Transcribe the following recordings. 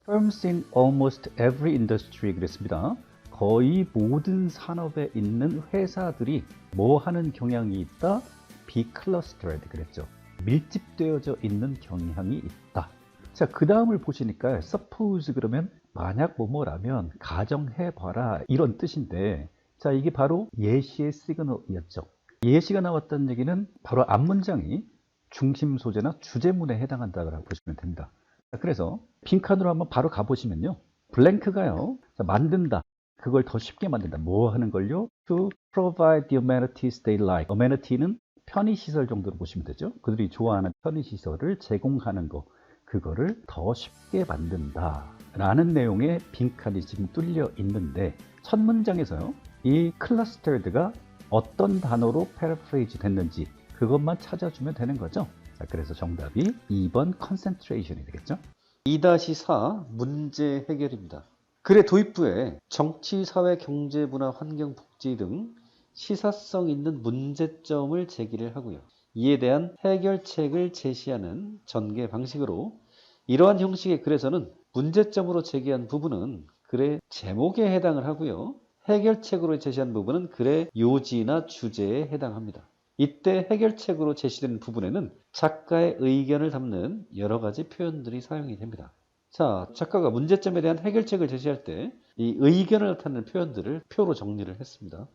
Firms in almost every industry 그랬습니다. 거의 모든 산업에 있는 회사들이 뭐 하는 경향이 있다? Be clustered 그랬죠. 밀집되어져 있는 경향이 있다. 자, 그 다음을 보시니까 suppose 그러면 만약 뭐뭐라면 가정해봐라 이런 뜻인데, 자, 이게 바로 예시의 시그널이었죠. 예시가 나왔다는 얘기는 바로 앞문장이 중심 소재나 주제문에 해당한다고 보시면 됩니다. 자, 그래서 빈칸으로 한번 바로 가보시면요. 블랭크가요. 자, 만든다. 그걸 더 쉽게 만든다. 뭐 하는 걸요? To provide the amenities they like. amenity는 편의시설 정도로 보시면 되죠. 그들이 좋아하는 편의시설을 제공하는 거. 그거를 더 쉽게 만든다. 라는 내용의 빈칸이 지금 뚫려 있는데, 첫 문장에서요. 이 clustered가 어떤 단어로 paraphrase 됐는지 그것만 찾아주면 되는 거죠. 자, 그래서 정답이 2번 concentration이 되겠죠. 2-4 문제 해결입니다. 글의 도입부에 정치, 사회, 경제, 문화, 환경, 복지 등 시사성 있는 문제점을 제기를 하고요. 이에 대한 해결책을 제시하는 전개 방식으로 이러한 형식의 글에서는 문제점으로 제기한 부분은 글의 제목에 해당을 하고요. 해결책으로 제시한 부분은 글의 요지나 주제에 해당합니다. 이때 해결책으로 제시되는 부분에는 작가의 의견을 담는 여러 가지 표현들이 사용이 됩니다. 자, 작가가 문제점에 대한 해결책을 제시할 때 이 의견을 나타내는 표현들을 표로 정리를 했습니다.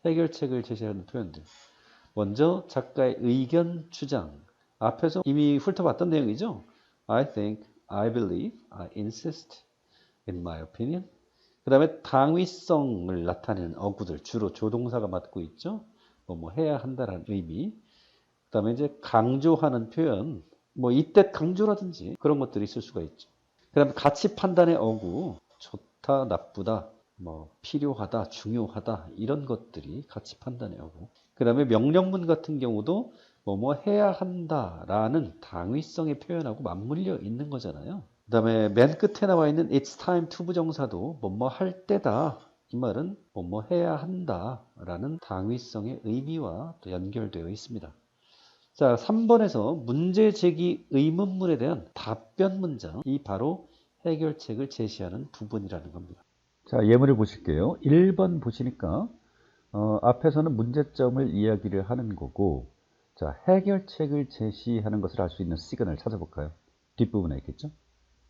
해결책을 제시하는 표현들. 먼저 작가의 의견, 주장. 앞에서 이미 훑어봤던 내용이죠. I think, I believe, I insist, in my opinion. 그 다음에 당위성을 나타내는 어구들, 주로 조동사가 맡고 있죠. 뭐 해야 한다라는 의미. 그 다음에 이제 강조하는 표현, 뭐 이때 강조라든지 그런 것들이 있을 수가 있죠. 그 다음에 가치 판단의 어구, 좋다, 나쁘다, 뭐 필요하다, 중요하다 이런 것들이 가치 판단의 어구. 그 다음에 명령문 같은 경우도 뭐 해야 한다라는 당위성의 표현하고 맞물려 있는 거잖아요. 그 다음에 맨 끝에 나와 있는 It's time to 부정사도 뭐뭐 할 때다. 이 말은 뭐뭐 해야 한다라는 당위성의 의미와 또 연결되어 있습니다. 자, 3번에서 문제 제기 의문문에 대한 답변 문장이 바로 해결책을 제시하는 부분이라는 겁니다. 자, 예문을 보실게요. 1번 보시니까 앞에서는 문제점을 이야기를 하는 거고, 자, 해결책을 제시하는 것을 알 수 있는 시그널을 찾아볼까요? 뒷부분에 있겠죠?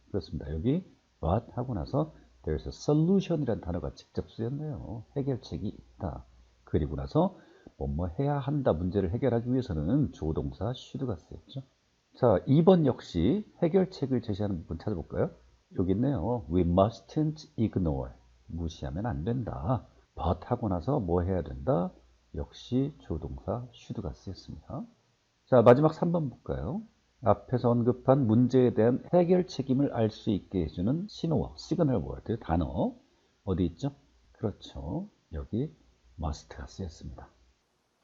그렇습니다. 여기 but 하고 나서 there's a solution이라는 단어가 직접 쓰였네요. 해결책이 있다. 그리고 나서 뭐 해야 한다 문제를 해결하기 위해서는 조동사 should가 쓰였죠. 자, 2번 역시 해결책을 제시하는 부분 찾아볼까요? 여기 있네요. We mustn't ignore. 무시하면 안 된다. but 하고 나서 뭐 해야 된다? 역시 조동사 should가 쓰였습니다. 자, 마지막 3번 볼까요? 앞에서 언급한 문제에 대한 해결 책임을 알 수 있게 해주는 신호어, 시그널 워드, 단어 어디 있죠? 그렇죠. 여기 must가 쓰였습니다.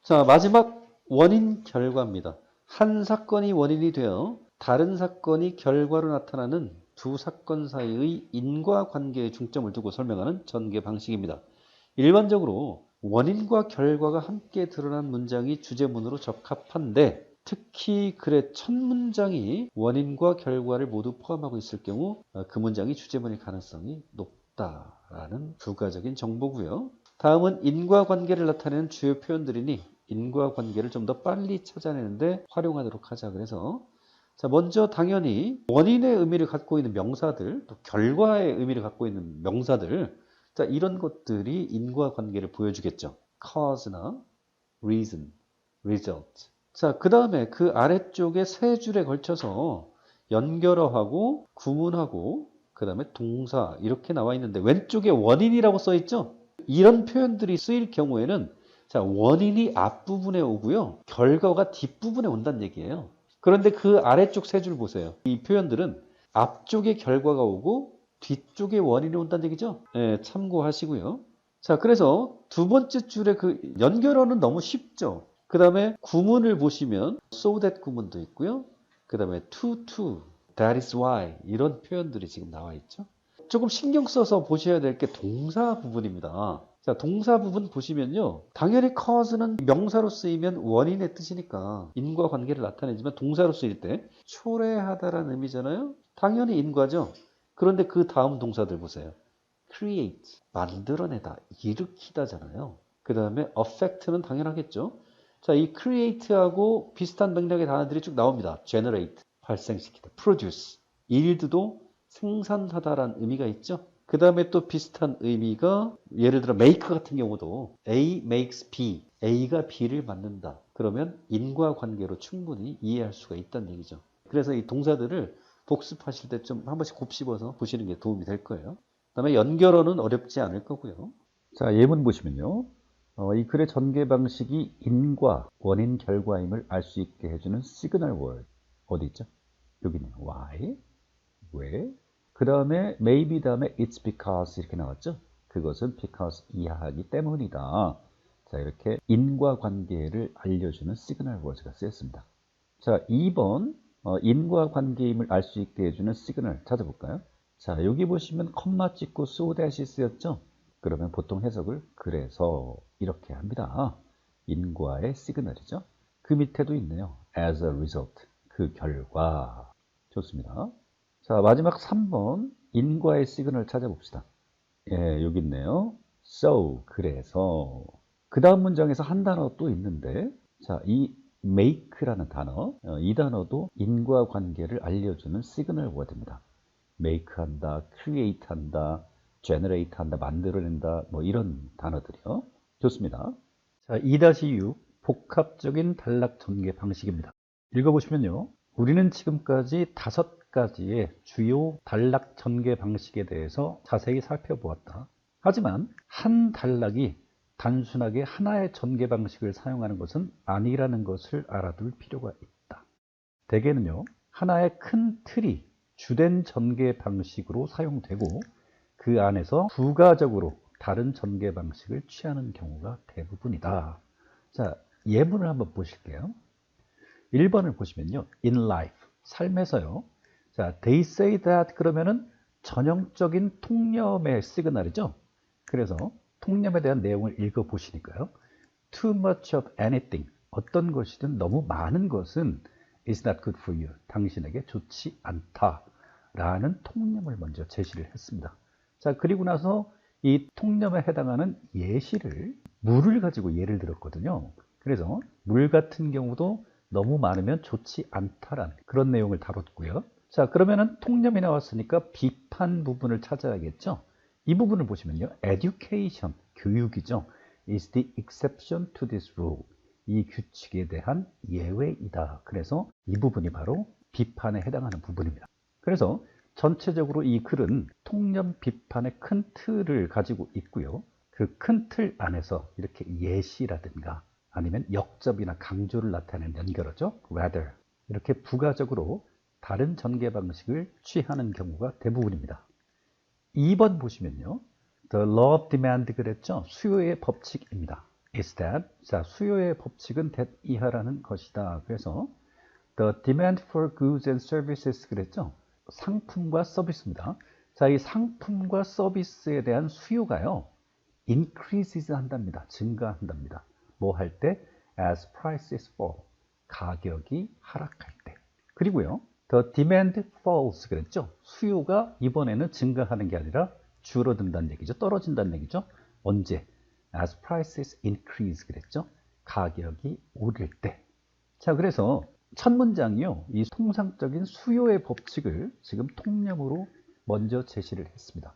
자, 마지막 원인 결과입니다. 한 사건이 원인이 되어 다른 사건이 결과로 나타나는 두 사건 사이의 인과관계에 중점을 두고 설명하는 전개 방식입니다. 일반적으로 원인과 결과가 함께 드러난 문장이 주제문으로 적합한데, 특히 글의 첫 문장이 원인과 결과를 모두 포함하고 있을 경우 그 문장이 주제문일 가능성이 높다라는 부가적인 정보고요. 다음은 인과관계를 나타내는 주요 표현들이니 인과관계를 좀 더 빨리 찾아내는데 활용하도록 하자. 그래서 자, 먼저 당연히 원인의 의미를 갖고 있는 명사들, 또 결과의 의미를 갖고 있는 명사들, 자, 이런 것들이 인과관계를 보여주겠죠. cause나 reason, result. 자, 그 다음에 그 아래쪽에 세 줄에 걸쳐서 연결어하고 구문하고 그 다음에 동사 이렇게 나와 있는데 왼쪽에 원인이라고 써 있죠. 이런 표현들이 쓰일 경우에는 자, 원인이 앞부분에 오고요. 결과가 뒷부분에 온다는 얘기예요. 그런데 그 아래쪽 세 줄 보세요. 이 표현들은 앞쪽에 결과가 오고 뒤쪽에 원인이 온다는 얘기죠. 네, 참고하시고요. 자, 그래서 두 번째 줄에 그 연결어는 너무 쉽죠. 그 다음에 구문을 보시면 so that 구문도 있고요. 그 다음에 to, that is why 이런 표현들이 지금 나와 있죠. 조금 신경 써서 보셔야 될 게 동사 부분입니다. 자, 동사 부분 보시면요. 당연히 cause는 명사로 쓰이면 원인의 뜻이니까 인과관계를 나타내지만 동사로 쓰일 때 초래하다라는 의미잖아요. 당연히 인과죠. 그런데 그 다음 동사들 보세요. create, 만들어내다, 일으키다잖아요. 그 다음에 affect는 당연하겠죠. 자, 이 create하고 비슷한 맥락의 단어들이 쭉 나옵니다. generate, 발생시키다, produce, yield도 생산하다라는 의미가 있죠. 그 다음에 또 비슷한 의미가 예를 들어 make 같은 경우도 A makes B, A가 B를 만든다. 그러면 인과관계로 충분히 이해할 수가 있다는 얘기죠. 그래서 이 동사들을 복습하실 때 좀 한 번씩 곱씹어서 보시는 게 도움이 될 거예요. 그다음에 연결어는 어렵지 않을 거고요. 자, 예문 보시면요. 이 글의 전개 방식이 인과 원인 결과임을 알 수 있게 해주는 시그널 워드 어디 있죠? 여기 있네요. Why, 왜. 그 다음에 maybe 다음에 it's because 이렇게 나왔죠? 그것은 because 이하하기 때문이다. 자, 이렇게 인과관계를 알려주는 시그널 워드가 쓰였습니다. 자, 2번 인과관계임을 알 수 있게 해주는 시그널 찾아볼까요? 자, 여기 보시면 컴마 찍고 so that이 쓰였죠? 그러면 보통 해석을 그래서 이렇게 합니다. 인과의 시그널이죠. 그 밑에도 있네요. as a result, 그 결과. 좋습니다. 자, 마지막 3번 인과의 시그널 찾아봅시다. 예, 여기 있네요. so, 그래서. 그 다음 문장에서 한 단어 또 있는데, 자, 이 make라는 단어, 이 단어도 인과관계를 알려주는 시그널 워드입니다. make 한다, create 한다, generate 한다, 만들어낸다, 뭐 이런 단어들이요. 좋습니다. 자, 2-6 복합적인 단락 전개 방식입니다. 읽어보시면요. 우리는 지금까지 5가지의 주요 단락 전개 방식에 대해서 자세히 살펴보았다. 하지만 한 단락이 단순하게 하나의 전개 방식을 사용하는 것은 아니라는 것을 알아둘 필요가 있다. 대개는요, 하나의 큰 틀이 주된 전개 방식으로 사용되고 그 안에서 부가적으로 다른 전개 방식을 취하는 경우가 대부분이다. 자, 예문을 한번 보실게요. 1번을 보시면요. in life, 삶에서요. 자, they say that 그러면은 전형적인 통념의 시그널이죠. 그래서 통념에 대한 내용을 읽어보시니까요. too much of anything, 어떤 것이든 너무 많은 것은 is not good for you, 당신에게 좋지 않다 라는 통념을 먼저 제시를 했습니다. 자, 그리고 나서 이 통념에 해당하는 예시를 물을 가지고 예를 들었거든요. 그래서 물 같은 경우도 너무 많으면 좋지 않다라는 그런 내용을 다뤘고요. 자, 그러면은 통념이 나왔으니까 비판 부분을 찾아야겠죠. 이 부분을 보시면요. education, 교육이죠. is the exception to this rule. 이 규칙에 대한 예외이다. 그래서 이 부분이 바로 비판에 해당하는 부분입니다. 그래서 전체적으로 이 글은 통념 비판의 큰 틀을 가지고 있고요. 그 큰 틀 안에서 이렇게 예시라든가 아니면 역접이나 강조를 나타내는 연결어죠. rather 이렇게 부가적으로 다른 전개 방식을 취하는 경우가 대부분입니다. 2번 보시면요. The law of demand 그랬죠. 수요의 법칙입니다. is that, 자, 수요의 법칙은 that 이하라는 것이다. 그래서 the demand for goods and services 그랬죠. 상품과 서비스입니다. 자, 이 상품과 서비스에 대한 수요가요. increases 한답니다. 증가한답니다. 뭐 할 때? as prices fall. 가격이 하락할 때. 그리고요. the demand falls 그랬죠. 수요가 이번에는 증가하는 게 아니라 줄어든다는 얘기죠. 떨어진다는 얘기죠. 언제? as prices increase 그랬죠. 가격이 오를 때. 자, 그래서 첫 문장이요. 이 통상적인 수요의 법칙을 지금 통념으로 먼저 제시를 했습니다.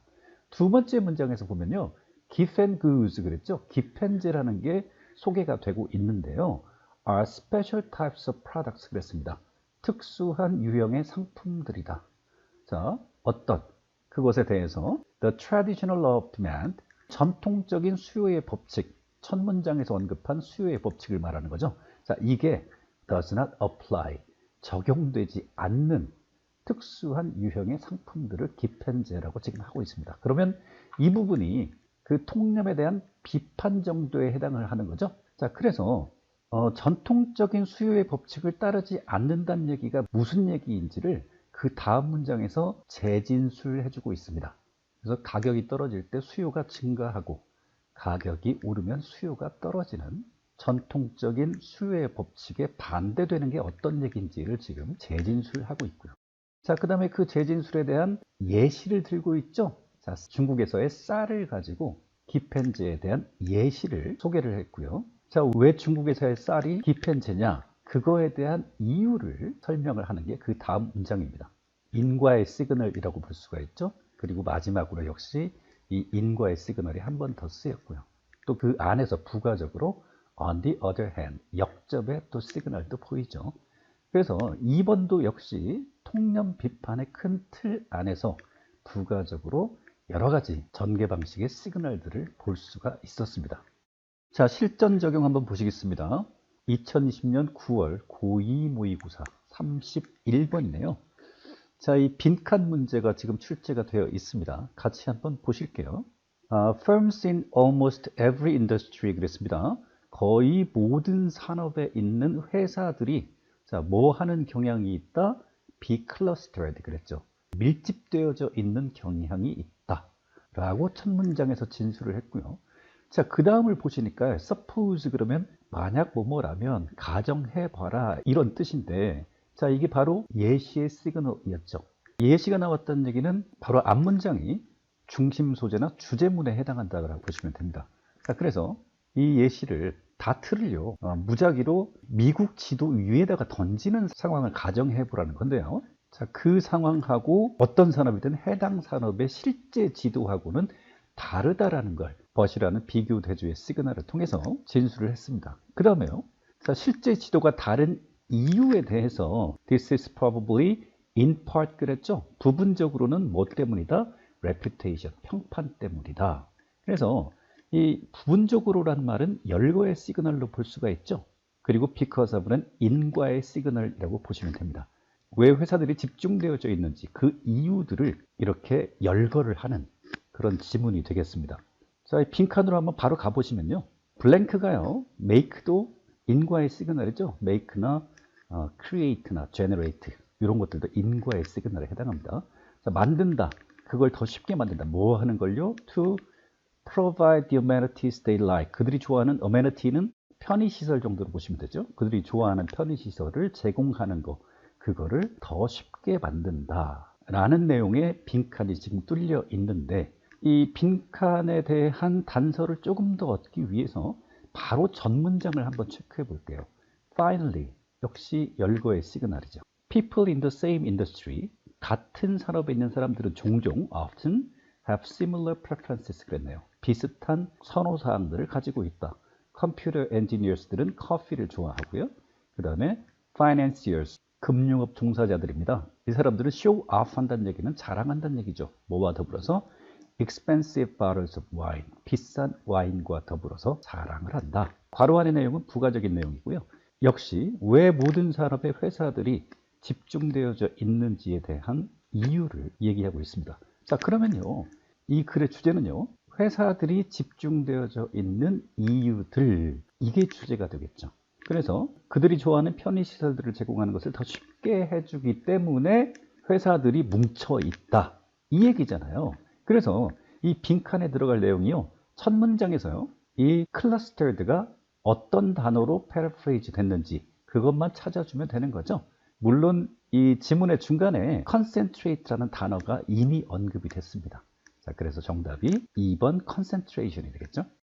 두 번째 문장에서 보면요. gift and goods 그랬죠. 기펜제라는 게 소개가 되고 있는데요. are special types of products 그랬습니다. 특수한 유형의 상품들이다. 자, 어떤 그것에 대해서 the traditional law of demand, 전통적인 수요의 법칙, 첫 문장에서 언급한 수요의 법칙을 말하는 거죠. 자, 이게 does not apply, 적용되지 않는 특수한 유형의 상품들을 기펜제라고 지금 하고 있습니다. 그러면 이 부분이 그 통념에 대한 비판 정도에 해당을 하는 거죠. 자, 그래서 전통적인 수요의 법칙을 따르지 않는다는 얘기가 무슨 얘기인지를 그 다음 문장에서 재진술해주고 있습니다. 그래서 가격이 떨어질 때 수요가 증가하고 가격이 오르면 수요가 떨어지는 전통적인 수요의 법칙에 반대되는 게 어떤 얘기인지를 지금 재진술하고 있고요. 자, 그 다음에 그 재진술에 대한 예시를 들고 있죠. 자, 중국에서의 쌀을 가지고 디펜즈에 대한 예시를 소개를 했고요. 자, 왜 중국에서의 쌀이 디펜즈냐? 그거에 대한 이유를 설명을 하는 게 그 다음 문장입니다. 인과의 시그널이라고 볼 수가 있죠. 그리고 마지막으로 역시 이 인과의 시그널이 한 번 더 쓰였고요. 또 그 안에서 부가적으로 on the other hand, 역접의 또 시그널도 보이죠. 그래서 2번도 역시 통념 비판의 큰 틀 안에서 부가적으로 여러 가지 전개 방식의 시그널들을 볼 수가 있었습니다. 자, 실전 적용 한번 보시겠습니다. 2020년 9월 고2 모의고사 31번이네요. 자, 이 빈칸 문제가 지금 출제가 되어 있습니다. 같이 한번 보실게요. Firms in almost every industry 그랬습니다. 거의 모든 산업에 있는 회사들이 자, 뭐 하는 경향이 있다? Be clustered 그랬죠. 밀집되어져 있는 경향이 있다. 라고 첫 문장에서 진술을 했고요. 자, 그 다음을 보시니까 suppose 그러면 만약 뭐뭐라면 가정해봐라 이런 뜻인데 자, 이게 바로 예시의 시그널이었죠. 예시가 나왔다는 얘기는 바로 앞문장이 중심 소재나 주제문에 해당한다고 보시면 됩니다. 자, 그래서 이 예시를 다 틀을요 무작위로 미국 지도 위에다가 던지는 상황을 가정해 보라는 건데요. 자, 그 상황하고 어떤 산업이든 해당 산업의 실제 지도하고는 다르다라는 걸 벗이라는 비교 대조의 시그널을 통해서 진술을 했습니다. 그 다음에요. 자, 실제 지도가 다른 이유에 대해서 This is probably in part 그랬죠. 부분적으로는 뭐 때문이다? reputation, 평판 때문이다. 그래서 이 부분적으로라는 말은 열거의 시그널로 볼 수가 있죠. 그리고 because of는 인과의 시그널이라고 보시면 됩니다. 왜 회사들이 집중되어져 있는지 그 이유들을 이렇게 열거를 하는 그런 지문이 되겠습니다. 자, 이 빈칸으로 한번 바로 가보시면요. 블랭크가요. make도 인과의 시그널이죠. make나 create나 generate 이런 것들도 인과의 시그널에 해당합니다. 자, 만든다. 그걸 더 쉽게 만든다. 뭐 하는 걸요? To provide the amenities they like. 그들이 좋아하는 amenity는 편의시설 정도로 보시면 되죠. 그들이 좋아하는 편의시설을 제공하는 거. 그거를 더 쉽게 만든다. 라는 내용의 빈칸이 지금 뚫려 있는데 이 빈칸에 대한 단서를 조금 더 얻기 위해서 바로 전 문장을 한번 체크해 볼게요. Finally, 역시 열거의 시그널이죠. People in the same industry, 같은 산업에 있는 사람들은 종종 often have similar preferences 그랬네요. 비슷한 선호사항들을 가지고 있다. Computer engineers들은 커피를 좋아하고요. 그 다음에 financiers, 금융업 종사자들입니다. 이 사람들은 show off 한다는 얘기는 자랑한다는 얘기죠. 뭐와 더불어서 expensive bottles of wine, 비싼 와인과 더불어서 자랑을 한다. 괄호 안의 내용은 부가적인 내용이고요. 역시 왜 모든 산업의 회사들이 집중되어져 있는지에 대한 이유를 얘기하고 있습니다. 자, 그러면요. 이 글의 주제는요. 회사들이 집중되어져 있는 이유들, 이게 주제가 되겠죠. 그래서 그들이 좋아하는 편의시설들을 제공하는 것을 더 쉽게 해주기 때문에 회사들이 뭉쳐 있다. 이 얘기잖아요. 그래서 이 빈칸에 들어갈 내용이요. 첫 문장에서요. 이 clustered가 어떤 단어로 paraphrase 됐는지 그것만 찾아주면 되는 거죠. 물론 이 지문의 중간에 concentrate라는 단어가 이미 언급이 됐습니다. 자, 그래서 정답이 2번 concentration이 되겠죠.